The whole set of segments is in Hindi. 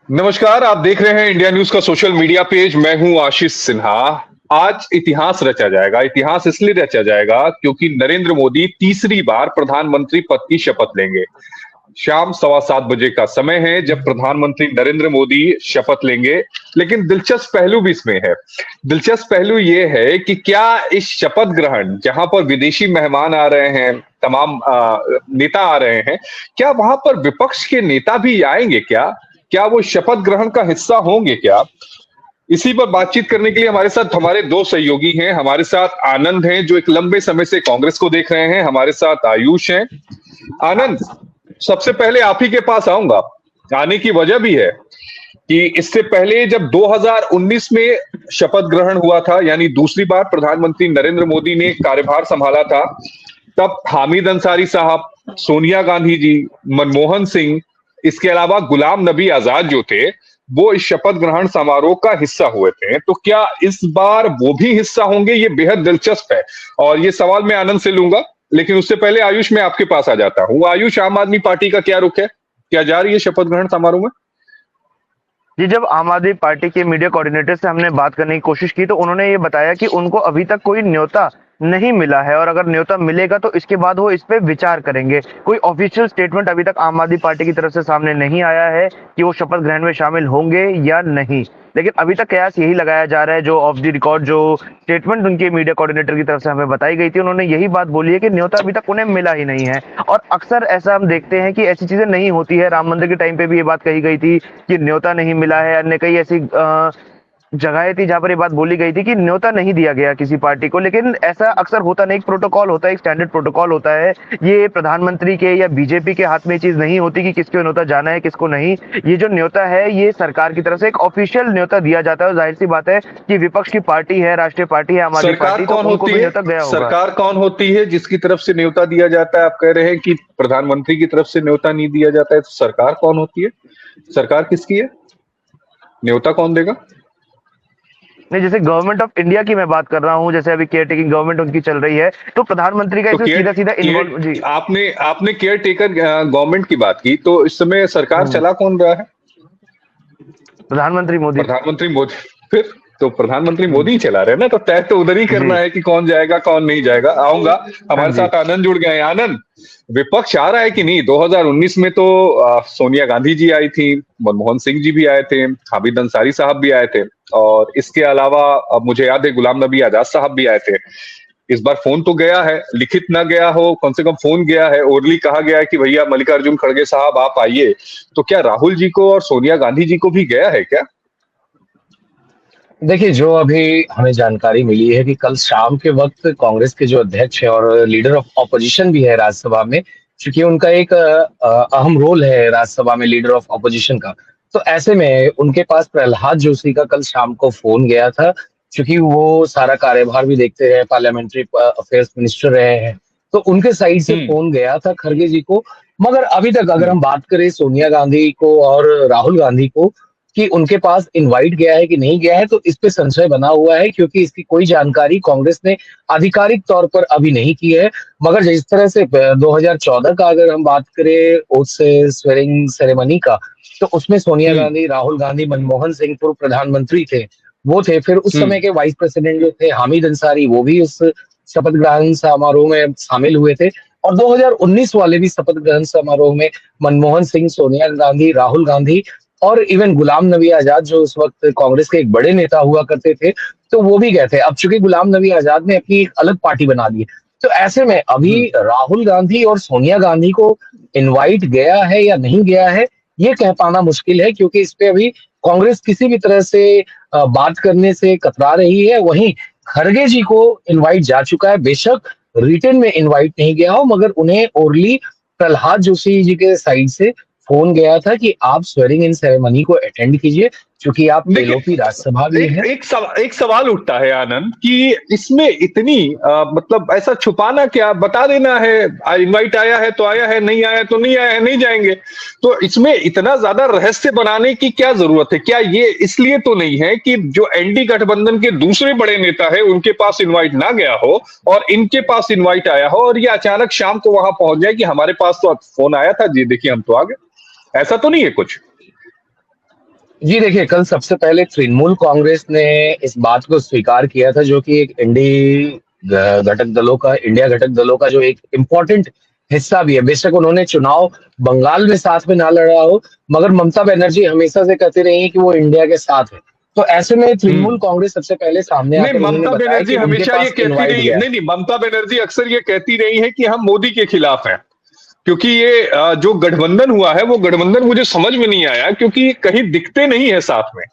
नमस्कार, आप देख रहे हैं इंडिया न्यूज का सोशल मीडिया पेज। मैं हूं आशीष सिन्हा। आज इतिहास रचा जाएगा। इतिहास इसलिए रचा जाएगा क्योंकि नरेंद्र मोदी तीसरी बार प्रधानमंत्री पद की शपथ लेंगे। शाम 7:15 बजे का समय है जब प्रधानमंत्री नरेंद्र मोदी शपथ लेंगे। लेकिन दिलचस्प पहलू भी इसमें है। दिलचस्प पहलू ये है कि क्या इस शपथ ग्रहण, जहां पर विदेशी मेहमान आ रहे हैं, तमाम नेता आ रहे हैं, क्या वहां पर विपक्ष के नेता भी आएंगे? क्या वो शपथ ग्रहण का हिस्सा होंगे क्या? इसी पर बातचीत करने के लिए हमारे साथ हमारे दो सहयोगी हैं। हमारे साथ आनंद हैं, जो एक लंबे समय से कांग्रेस को देख रहे हैं। हमारे साथ आयुष हैं। आनंद, सबसे पहले आप ही के पास आऊंगा। आने की वजह भी है कि इससे पहले जब 2019 में शपथ ग्रहण हुआ था, यानी दूसरी बार प्रधानमंत्री नरेंद्र मोदी ने कार्यभार संभाला था, तब हामिद अंसारी साहब, सोनिया गांधी जी, मनमोहन सिंह, इसके अलावा गुलाम नबी आजाद जो थे, वो इस शपथ ग्रहण समारोह का हिस्सा हुए थे। तो क्या इस बार वो भी हिस्सा होंगे? ये बेहद दिलचस्प है और ये सवाल मैं आनंद से लूंगा। लेकिन उससे पहले आयुष, मैं आपके पास आ जाता हूं। आयुष, आम आदमी पार्टी का क्या रुख है? क्या जा रही है शपथ ग्रहण समारोह में? जी, जब आम आदमी पार्टी के मीडिया कोऑर्डिनेटर से हमने बात करने की कोशिश की तो उन्होंने ये बताया कि उनको अभी तक कोई न्योता नहीं मिला है और अगर न्योता मिलेगा तो इसके बाद वो इस पे विचार करेंगे। कोई ऑफिशियल स्टेटमेंट अभी तक आम आदमी पार्टी की तरफ से सामने नहीं आया है कि वो शपथ ग्रहण में शामिल होंगे या नहीं। लेकिन अभी तक कयास यही लगाया जा रहा है, जो ऑफ द रिकॉर्ड जो स्टेटमेंट उनके मीडिया कोऑर्डिनेटर की तरफ से हमें बताई गई थी, उन्होंने यही बात बोली है कि न्योता अभी तक उन्हें मिला ही नहीं है। और अक्सर ऐसा हम देखते हैं कि ऐसी चीजें नहीं होती है। राम मंदिर के टाइम पे भी ये बात कही गई थी कि न्योता नहीं मिला है। अन्य कई ऐसी जगहें थी जहां पर ये बात बोली गई थी कि न्योता नहीं दिया गया किसी पार्टी को। लेकिन ऐसा अक्सर होता नहीं। एक प्रोटोकॉल होता है, एक स्टैंडर्ड प्रोटोकॉल होता है। ये प्रधानमंत्री के या बीजेपी के हाथ में ये चीज नहीं होती कि किसको न्योता जाना है किसको नहीं। ये जो न्योता है ये सरकार की तरफ से एक ऑफिशियल न्योता दिया जाता है और जाहिर सी बात है कि विपक्ष की पार्टी है, राष्ट्रीय पार्टी है आम आदमी सरकार पार्टी, तो कौन उनको होती भी है? न्योता गया होगा। सरकार कौन होती है जिसकी तरफ से न्योता दिया जाता है? आप कह रहे हैं कि प्रधानमंत्री की तरफ से न्योता नहीं दिया जाता है, तो सरकार कौन होती है? सरकार किसकी है? न्योता कौन देगा? नहीं, जैसे गवर्नमेंट ऑफ इंडिया की मैं बात कर रहा हूँ, जैसे अभी केयर टेकिंग गवर्नमेंट उनकी चल रही है, तो प्रधानमंत्री का तो इसमें केयर सीधा सीधा इन्वॉल्व। जी। केयर आपने आपने केयर टेकर गवर्नमेंट की बात की, तो इस समय सरकार चला कौन रहा है? प्रधानमंत्री मोदी। प्रधानमंत्री मोदी। फिर तो प्रधानमंत्री मोदी ही चला रहे हैं ना, तो तय तो उधर ही करना जी। है कि कौन जाएगा कौन नहीं जाएगा। आऊंगा। हाँ हमारे जी। साथ आनंद जुड़ गए हैं। आनंद, विपक्ष आ रहा है कि नहीं? 2019 में तो सोनिया गांधी जी आई थी, मनमोहन सिंह जी भी आए थे, हामिद अंसारी साहब भी आए थे, और इसके अलावा अब मुझे याद है गुलाम नबी आजाद साहब भी आए थे। इस बार फोन तो गया है, लिखित ना गया हो, कम से कम फोन गया है। ओरली कहा गया है कि भैया मल्लिकार्जुन खड़गे साहब आप आइए। तो क्या राहुल जी को और सोनिया गांधी जी को भी गया है क्या? देखिए, जो अभी हमें जानकारी मिली है कि कल शाम के वक्त कांग्रेस के जो अध्यक्ष है और लीडर ऑफ ऑपोजिशन भी है राज्यसभा में, क्योंकि उनका एक अहम रोल है राज्यसभा में लीडर ऑफ ऑपोजिशन का। तो ऐसे में उनके पास प्रहलाद जोशी का कल शाम को फोन गया था, क्योंकि वो सारा कार्यभार भी देखते रहे, पार्लियामेंट्री अफेयर्स मिनिस्टर रहे हैं। तो उनके साइड से हम्म। फोन गया था खड़गे जी को। मगर अभी तक अगर हम बात करें सोनिया गांधी को और राहुल गांधी को कि उनके पास इनवाइट गया है कि नहीं गया है, तो इस पे संशय बना हुआ है, क्योंकि इसकी कोई जानकारी कांग्रेस ने आधिकारिक तौर पर अभी नहीं की है। मगर जिस तरह से 2014 का अगर हम बात करें ओथ से स्वेरिंग सेरेमनी का, तो उसमें सोनिया हम्म। गांधी, राहुल गांधी, मनमोहन सिंह पूर्व प्रधानमंत्री थे, वो थे। फिर उस हम्म। समय के वाइस प्रेसिडेंट जो थे हामिद अंसारी, वो भी उस शपथ ग्रहण समारोह में शामिल हुए थे। और 2019 वाले भी शपथ ग्रहण समारोह में मनमोहन सिंह, सोनिया गांधी, राहुल गांधी और इवन गुलाम नबी आजाद, जो उस वक्त कांग्रेस के एक बड़े नेता हुआ करते थे, तो वो भी गए थे। अब चूंकि गुलाम नबी आजाद ने अपनी एक अलग पार्टी बना ली है, तो ऐसे में अभी हम्म। राहुल गांधी और सोनिया गांधी को इनवाइट गया है या नहीं गया है, ये कह पाना मुश्किल है, क्योंकि इस पे अभी कांग्रेस किसी भी तरह से बात करने से कतरा रही है। वहीं खड़गे जी को इनवाइट जा चुका है, बेशक रिटर्न में इनवाइट नहीं गया हो, मगर उन्हें ओरली प्रहलाद जोशी जी के साइड से फोन गया था कि आप स्वेरिंग इन सेरेमनी को अटेंड कीजिए, क्योंकि आप देखिए, एलओपी राज्यसभा भी एक हैं। एक सवाल उठता है आनंद कि इसमें इतनी मतलब ऐसा छुपाना क्या? बता देना है, इनवाइट आया है तो आया है, नहीं आया तो नहीं आया है, नहीं जाएंगे। तो इसमें इतना ज्यादा रहस्य बनाने की क्या जरूरत है? क्या ये इसलिए तो नहीं है कि जो एनडी गठबंधन के दूसरे बड़े नेता है उनके पास इनवाइट ना गया हो और इनके पास इनवाइट आया हो और ये अचानक शाम को वहां पहुंच जाए कि हमारे पास तो फोन आया था जी, देखिए हम तो आ गए? ऐसा तो नहीं है कुछ? जी देखिए, कल सबसे पहले तृणमूल कांग्रेस ने इस बात को स्वीकार किया था, जो कि एक इंडिया घटक दलों का जो एक इम्पोर्टेंट हिस्सा भी है। बेशक उन्होंने चुनाव बंगाल में साथ में ना लड़ा हो, मगर ममता बनर्जी हमेशा से कहती रही है कि वो इंडिया के साथ है। तो ऐसे में तृणमूल हम्म। कांग्रेस सबसे पहले सामने नहीं, आकर उन्होंने ममता बताया बनर्जी कि उनके हमेशा ये पास कहती इनवाइट रही, गया है। नहीं नहीं, ममता बनर्जी अक्सर ये कहती रही है कि हम मोदी के खिलाफ हैं, क्योंकि ये जो गठबंधन हुआ है वो गठबंधन मुझे समझ में नहीं आया, क्योंकि कहीं दिखते नहीं है साथ में।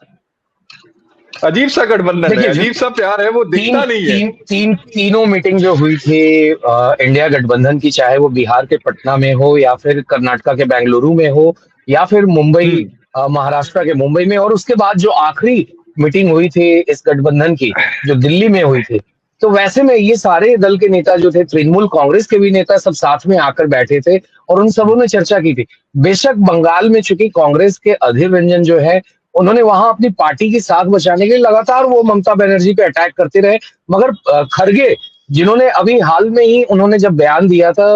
अजीब सा गठबंधन है, देखिए, जो अजीब सा प्यार है, वो तीन दिखता नहीं है। तीन तीन तीनों मीटिंग जो हुई थी इंडिया गठबंधन की, चाहे वो बिहार के पटना में हो या फिर कर्नाटका के बेंगलुरु में हो या फिर मुंबई, हम्म। महाराष्ट्र के मुंबई में, और उसके बाद जो आखिरी मीटिंग हुई थी इस गठबंधन की, जो दिल्ली में हुई थी, तो वैसे में ये सारे दल के नेता जो थे, तृणमूल कांग्रेस के भी नेता, सब साथ में आकर बैठे थे और उन सबों ने चर्चा की थी। बेशक बंगाल में चूंकि कांग्रेस के अधीर रंजन जो है, उन्होंने वहां अपनी पार्टी की साख बचाने के लिए लगातार वो ममता बनर्जी पे अटैक करते रहे, मगर खरगे, जिन्होंने अभी हाल में ही उन्होंने जब बयान दिया था,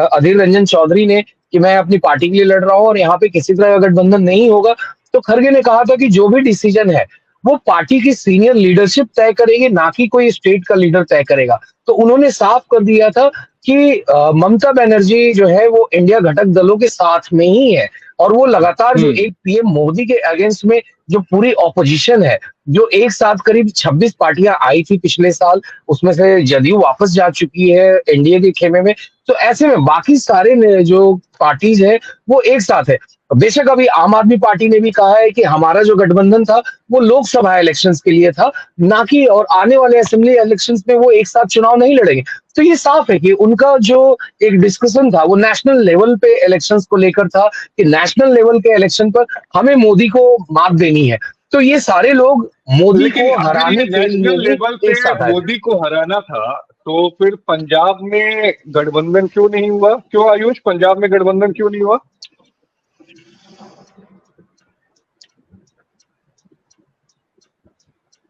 अधीर रंजन चौधरी ने, कि मैं अपनी पार्टी के लिए लड़ रहा हूं और यहाँ पे किसी तरह का गठबंधन नहीं होगा, तो खरगे ने कहा था कि जो भी डिसीजन है वो पार्टी की सीनियर लीडरशिप तय करेगी, ना कि कोई स्टेट का लीडर तय करेगा। तो उन्होंने साफ कर दिया था कि ममता बनर्जी जो है वो इंडिया घटक दलों के साथ में ही है, और वो लगातार जो हम्म। एक पीएम मोदी के अगेंस्ट में जो पूरी ऑपोजिशन है, जो एक साथ करीब 26 पार्टियां आई थी पिछले साल, उसमें से जदयू वापस जा चुकी है एनडीए के खेमे में। तो ऐसे में बाकी सारे जो पार्टीज है वो एक साथ है। बेशक अभी आम आदमी पार्टी ने भी कहा है कि हमारा जो गठबंधन था वो लोकसभा इलेक्शंस के लिए था, ना कि, और आने वाले असेंबली इलेक्शंस में वो एक साथ चुनाव नहीं लड़ेंगे। तो ये साफ है कि उनका जो एक डिस्कशन था वो नेशनल लेवल पे इलेक्शंस को लेकर था, कि नेशनल लेवल के इलेक्शन पर हमें मोदी को मात देनी है। तो ये सारे लोग मोदी लेकिन को अगर ये हराने के लिए नेशनल लेवल भी पे एक साथ आए थे। मोदी को हराना था, तो फिर पंजाब में गठबंधन क्यों नहीं हुआ? क्यों आयुष, पंजाब में गठबंधन क्यों नहीं हुआ?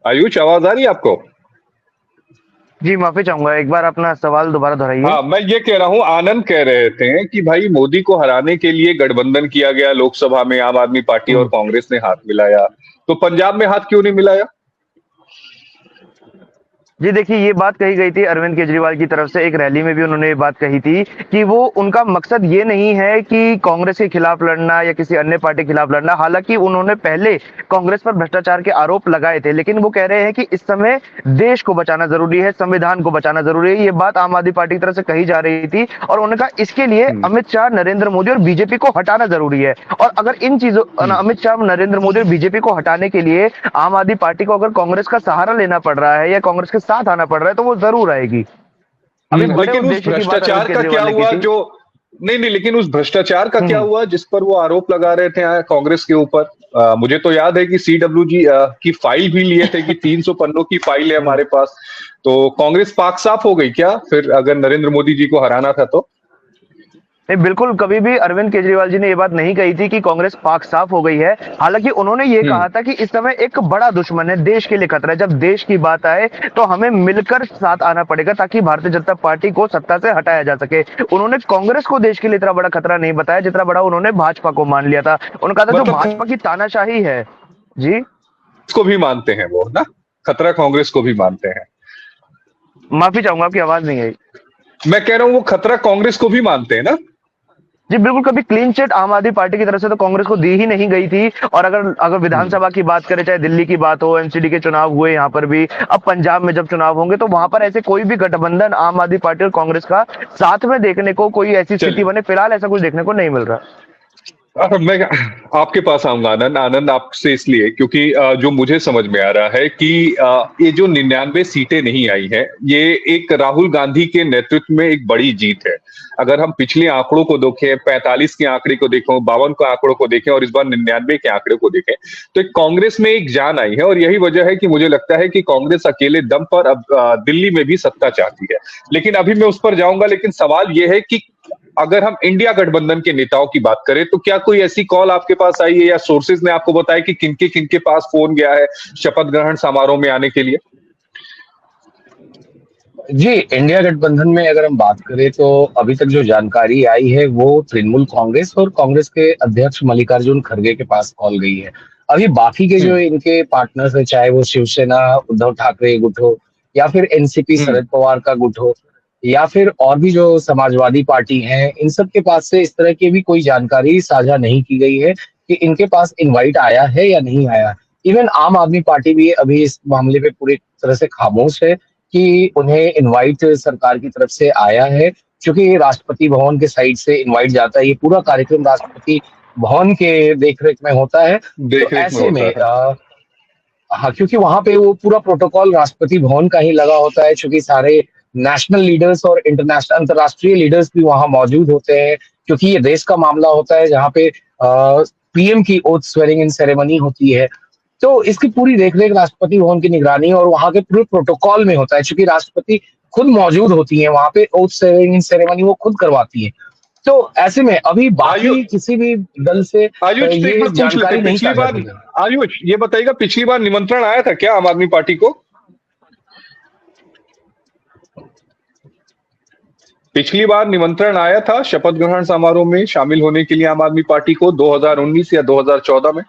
आयुष, आवाज आ रही है आपको? जी माफी चाहूंगा, एक बार अपना सवाल दोबारा दोहराइए। हाँ, मैं ये कह रहा हूं, आनंद कह रहे थे कि भाई मोदी को हराने के लिए गठबंधन किया गया, लोकसभा में आम आदमी पार्टी और कांग्रेस ने हाथ मिलाया, तो पंजाब में हाथ क्यों नहीं मिलाया? जी देखिए, ये बात कही गई थी अरविंद केजरीवाल की तरफ से, एक रैली में भी उन्होंने ये बात कही थी कि वो, उनका मकसद ये नहीं है कि कांग्रेस के खिलाफ लड़ना या किसी अन्य पार्टी के खिलाफ लड़ना। हालांकि उन्होंने पहले कांग्रेस पर भ्रष्टाचार के आरोप लगाए थे, लेकिन वो कह रहे हैं कि इस समय देश को बचाना जरूरी है, संविधान को बचाना जरूरी है। ये बात आम आदमी पार्टी की तरफ से कही जा रही थी और उन्होंने कहा इसके लिए अमित शाह, नरेंद्र मोदी और बीजेपी को हटाना जरूरी है। और अगर इन चीजों, अमित शाह, नरेंद्र मोदी और बीजेपी को हटाने के लिए आम आदमी पार्टी को अगर कांग्रेस का सहारा लेना पड़ रहा है या कांग्रेस के साथ आना पड़ रहा है, तो वो जरूर आएगी। अभी बड़े लेकिन उस उद्देश्य की बात अरविंद भ्रष्टाचार का क्या केजरीवाल ने की हुआ थी। जो, नहीं नहीं, लेकिन उस भ्रष्टाचार का क्या हम्म। हुआ जिस पर वो आरोप लगा रहे थे कांग्रेस के ऊपर? मुझे तो याद है कि सीडब्ल्यूजी की फाइल भी लिए थे कि 300 पन्नों की फाइल है हमारे पास। तो कांग्रेस पाक साफ हो गई क्या फिर, अगर नरेंद्र मोदी जी को हराना था तो? नहीं, बिल्कुल कभी भी अरविंद केजरीवाल जी ने ये बात नहीं कही थी कि कांग्रेस पाक साफ हो गई है। हालांकि उन्होंने ये कहा था कि इस समय एक बड़ा दुश्मन है, देश के लिए खतरा है। जब देश की बात आए तो हमें मिलकर साथ आना पड़ेगा ताकि भारतीय जनता पार्टी को सत्ता से हटाया जा सके। उन्होंने कांग्रेस को देश के लिए इतना बड़ा खतरा नहीं बताया जितना बड़ा उन्होंने भाजपा को मान लिया था। उन्होंने कहा था जो मतलब भाजपा की तानाशाही है। जी, को भी मानते हैं वो ना, खतरा कांग्रेस को भी मानते हैं। माफी चाहूंगा, आपकी आवाज नहीं आई। मैं कह रहा हूं वो खतरा कांग्रेस को भी मानते हैं ना। जी बिल्कुल, कभी क्लीन चिट आम आदमी पार्टी की तरफ से तो कांग्रेस को दी ही नहीं गई थी। और अगर विधानसभा की बात करें, चाहे दिल्ली की बात हो, एमसीडी के चुनाव हुए यहाँ पर भी, अब पंजाब में जब चुनाव होंगे तो वहां पर ऐसे कोई भी गठबंधन आम आदमी पार्टी और कांग्रेस का साथ में देखने को, कोई ऐसी स्थिति बने, फिलहाल ऐसा कुछ देखने को नहीं मिल रहा। मैं आपके पास आऊंगा आनंद आपसे इसलिए क्योंकि जो मुझे समझ में आ रहा है कि ये जो 99 सीटें नहीं आई हैं, ये एक राहुल गांधी के नेतृत्व में एक बड़ी जीत है। अगर हम पिछले आंकड़ों को देखें, 45 के आंकड़े को देखें, 52 के आंकड़ों को देखें और इस बार 99 के आंकड़े को देखें, तो एक कांग्रेस में एक जान आई है। और यही वजह है कि मुझे लगता है कि कांग्रेस अकेले दम पर अब दिल्ली में भी सत्ता चाहती है। लेकिन अभी मैं उस पर जाऊंगा, लेकिन सवाल यह है कि अगर हम इंडिया गठबंधन के नेताओं की बात करें तो क्या कोई ऐसी कॉल आपके पास आई है या सोर्सेज ने आपको बताया कि किनके पास फोन गया है शपथ ग्रहण समारोह में आने के लिए? जी, इंडिया गठबंधन में अगर हम बात करें तो अभी तक जो जानकारी आई है वो तृणमूल कांग्रेस और कांग्रेस के अध्यक्ष मल्लिकार्जुन खड़गे के पास कॉल गई है। अभी बाकी के जो हम्म। इनके पार्टनर्स है, चाहे वो शिवसेना उद्धव ठाकरे गुट हो या फिर एनसीपी हम्म। शरद पवार का गुट हो या फिर और भी जो समाजवादी पार्टी है, इन सब के पास से इस तरह की भी कोई जानकारी साझा नहीं की गई है कि इनके पास इनवाइट आया है या नहीं आया। इवन आम आदमी पार्टी भी अभी इस मामले पे पूरी तरह से खामोश है कि उन्हें इनवाइट सरकार की तरफ से आया है, क्योंकि राष्ट्रपति भवन के साइड से इनवाइट जाता है। ये पूरा कार्यक्रम राष्ट्रपति भवन के देखरेख में होता है। तो देख रेख में ऐसे होता में है। हाँ, क्योंकि वहां पे वो पूरा प्रोटोकॉल राष्ट्रपति भवन का ही लगा होता है, क्योंकि सारे नेशनल लीडर्स और इंटरनेशनल अंतर्राष्ट्रीय लीडर्स भी वहां मौजूद होते हैं, क्योंकि ये देश का मामला होता है जहाँ पे पीएम की ओथ स्वेरिंग इन सेरेमनी होती है। तो इसकी पूरी देखरेख राष्ट्रपति भवन की निगरानी और वहां के पूरे प्रोटोकॉल में होता है, क्योंकि राष्ट्रपति खुद मौजूद होती है वहां पे, ओथ स्वेरिंग इन सेरेमनी वो खुद करवाती है। तो ऐसे में अभी आयु बाकी किसी भी दल से आयुष से एक ये बात पूछ लेते जानकारी हैं, नहीं पिछली साझा बार की गई। आयुष ये बताइएगा, पिछली बार निमंत्रण आया था क्या आम आदमी पार्टी को? पिछली बार निमंत्रण आया था शपथ ग्रहण समारोह में शामिल होने के लिए आम आदमी पार्टी को 2019 या 2014 में?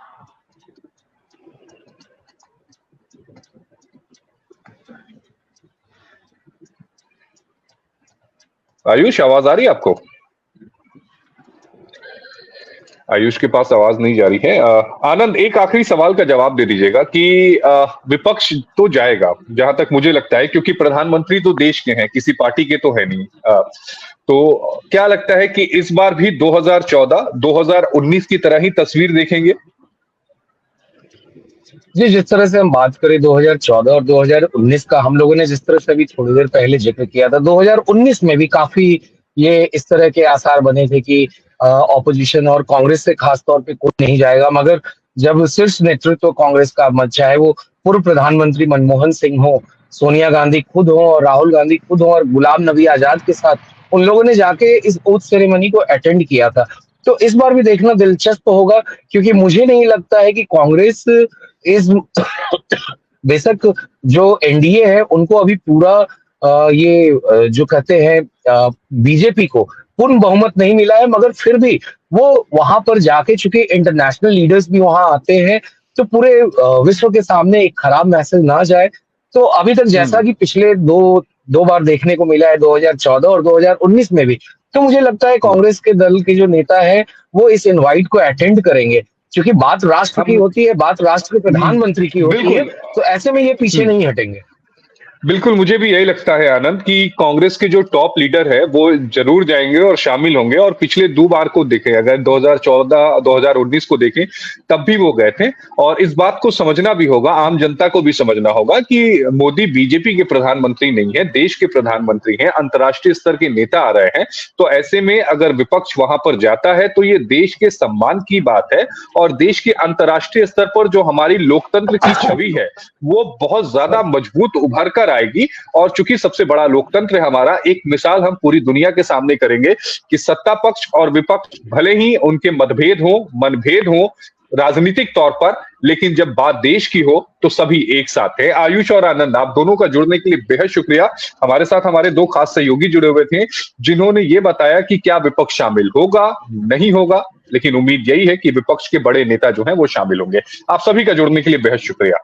आयुष आवाज आ रही है आपको? आयुष के पास आवाज नहीं जा रही है। आनंद, एक आखिरी सवाल का जवाब दे दीजिएगा कि विपक्ष तो जाएगा जहां तक मुझे लगता है, क्योंकि प्रधानमंत्री तो देश के हैं, किसी पार्टी के तो है नहीं। तो क्या लगता है कि इस बार भी 2014 2019 की तरह ही तस्वीर देखेंगे? जी, जिस तरह से हम बात करें 2014 और 2019 का, हम लोगों ने जिस तरह से अभी थोड़ी देर पहले जिक्र किया था, 2019 में भी काफी ये इस तरह के आसार बने थे कि ऑपोजिशन और कांग्रेस से खास तौर पे कोई नहीं जाएगा, मगर जब शीर्ष नेतृत्व कांग्रेस का मत, चाहे वो पूर्व प्रधानमंत्री मनमोहन सिंह हो, सोनिया गांधी खुद हो और राहुल गांधी खुद हो और गुलाम नबी आजाद के साथ उन लोगों ने जाके इस ओथ सेरेमनी को अटेंड किया था। तो इस बार भी देखना दिलचस्प होगा, क्योंकि मुझे नहीं लगता है कि कांग्रेस इस बेशक जो एनडीए है उनको अभी पूरा जो कहते हैं बीजेपी को पूर्ण बहुमत नहीं मिला है, मगर फिर भी वो वहां पर जाके, चूंकि इंटरनेशनल लीडर्स भी वहां आते हैं, तो पूरे विश्व के सामने एक खराब मैसेज ना जाए। तो अभी तक जैसा कि पिछले दो दो बार देखने को मिला है 2014 और 2019 में भी, तो मुझे लगता है कांग्रेस के दल के जो नेता है वो इस इनवाइट को अटेंड करेंगे, क्योंकि बात राष्ट्र की होती है, बात राष्ट्र के प्रधानमंत्री की होती है। बिल्कुल। तो ऐसे में ये पीछे नहीं हटेंगे। बिल्कुल, मुझे भी यही लगता है आनंद कि कांग्रेस के जो टॉप लीडर है वो जरूर जाएंगे और शामिल होंगे। और पिछले 2 बार को देखें, अगर 2014 2019 को देखें, तब भी वो गए थे। और इस बात को समझना भी होगा, आम जनता को भी समझना होगा कि मोदी बीजेपी के प्रधानमंत्री नहीं है, देश के प्रधानमंत्री हैं, अंतर्राष्ट्रीय स्तर के नेता आ रहे हैं। तो ऐसे में अगर विपक्ष वहां पर जाता है तो ये देश के सम्मान की बात है, और देश के अंतर्राष्ट्रीय स्तर पर जो हमारी लोकतंत्र की छवि है वो बहुत ज्यादा मजबूत उभर कर आएगी। और चूंकि सबसे बड़ा लोकतंत्र है हमारा, एक मिसाल हम पूरी दुनिया के सामने करेंगे कि सत्ता पक्ष और विपक्ष भले ही उनके मतभेद हो, मनभेद हो राजनीतिक तौर पर, लेकिन जब बात देश की हो तो सभी एक साथ है। आयुष और आनंद, आप दोनों का जुड़ने के लिए बेहद शुक्रिया। हमारे साथ हमारे 2 खास सहयोगी जुड़े हुए थे जिन्होंने ये बताया कि क्या विपक्ष शामिल होगा, नहीं होगा, लेकिन उम्मीद यही है कि विपक्ष के बड़े नेता जो हैं वो शामिल होंगे। आप सभी का जुड़ने के लिए बेहद शुक्रिया।